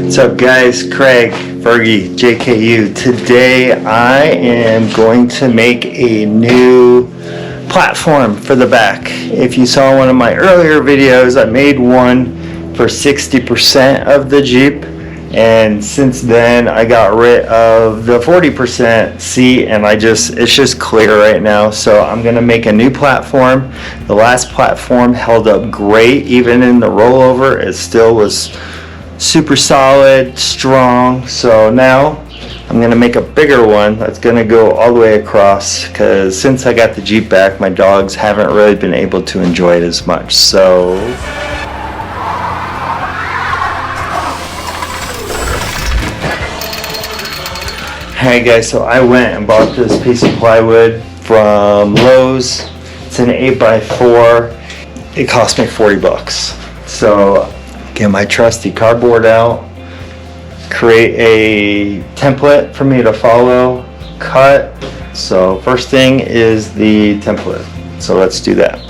What's up guys, Craig, Fergie, JKU. Today I am going to make a new platform for the back. If you saw one of my earlier videos, I made one for 60% of the Jeep, and since then I got rid of the 40% seat and it's just clear right now. So I'm gonna make a new platform. The last platform held up great, even in the rollover it still was super solid, strong. So now I'm gonna make a bigger one that's gonna go all the way across, because since I got the Jeep back, my dogs haven't really been able to enjoy it as much. So alright guys, so I went and bought this piece of plywood from Lowe's. It's an 8x4. It cost me 40 bucks. So get my trusty cardboard out, create a template for me to follow, cut. So first thing is the template. So let's do that.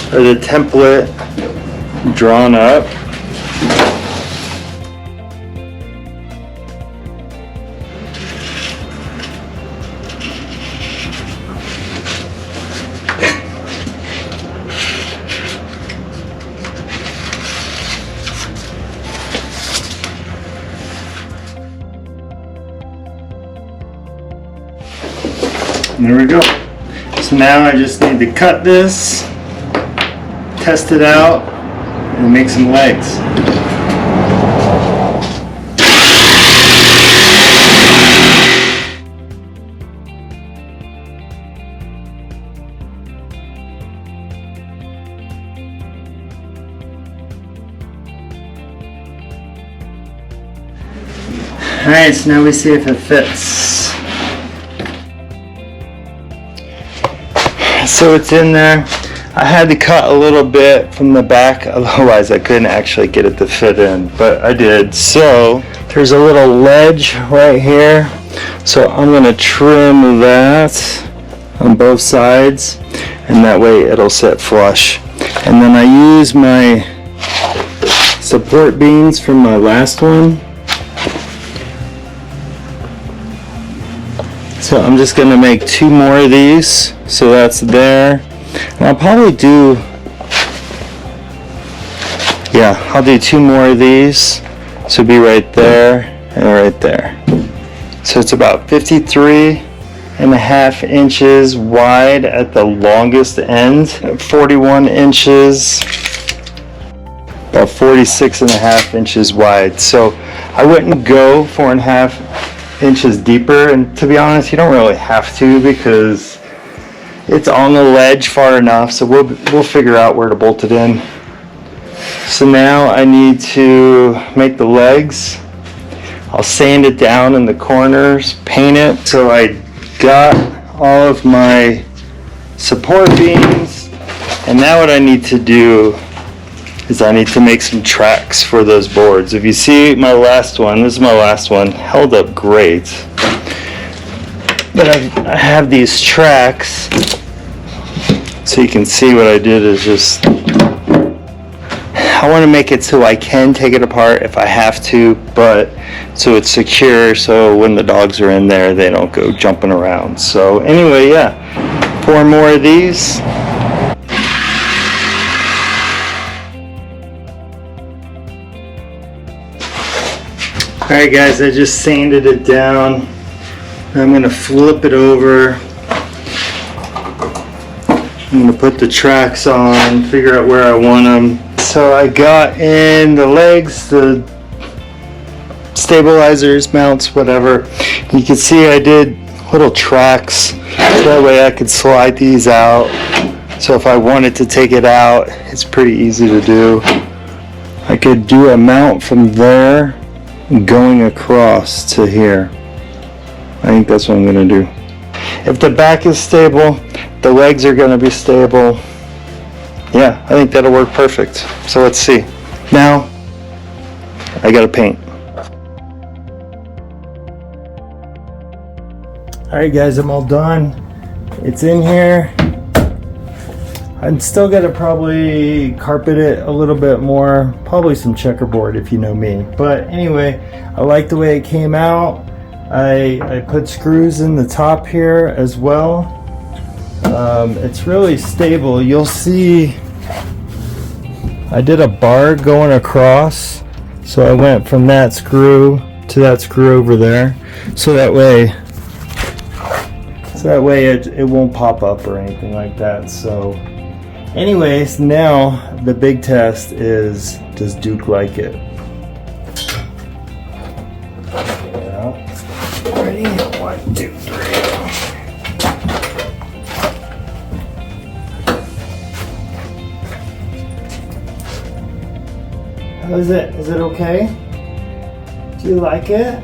For the template drawn up, there we go. So now I just need to cut this, test it out, and make some legs. Alright, so now we see if it fits. So it's in there. I had to cut a little bit from the back, otherwise I couldn't actually get it to fit in, but I did. So there's a little ledge right here, so I'm going to trim that on both sides, and that way it'll sit flush. And then I use my support beams from my last one. So I'm just going to make 2 more of these, so that's there. And I'll probably do, I'll do 2 more of these. So it'll be right there and right there. So it's about 53.5 inches wide at the longest end, 41 inches, about 46.5 inches wide. So I wouldn't go 4.5 inches deeper, and to be honest, you don't really have to, because it's on the ledge far enough, so we'll figure out where to bolt it in. So now I need to make the legs. I'll sand it down in the corners, paint it. So I got all of my support beams, and now what I need to do is I need to make some tracks for those boards. If you see my last one, this is my last one, held up great. But I have these tracks, so you can see what I did is just, I want to make it so I can take it apart if I have to, but so it's secure, so when the dogs are in there, they don't go jumping around. So anyway, 4 more of these. Alright guys, I just sanded it down. I'm going to flip it over. I'm going to put the tracks on, figure out where I want them. So I got in the legs, the stabilizers, mounts, whatever. You can see I did little tracks, so that way I could slide these out. So if I wanted to take it out, it's pretty easy to do. I could do a mount from there going across to here. I think that's what I'm going to do. If the back is stable, the legs are going to be stable. Yeah, I think that'll work perfect. So let's see. Now, I gotta paint. Alright guys, I'm all done. It's in here. I'm still gonna probably carpet it a little bit more. Probably some checkerboard if you know me. But anyway, I like the way it came out. I put screws in the top here as well. It's really stable. You'll see I did a bar going across. So I went from that screw to that screw over there. So that way it won't pop up or anything like that. So anyways, now the big test is, does Duke like it? Ready? 1, 2, 3. How is it? Is it okay? Do you like it?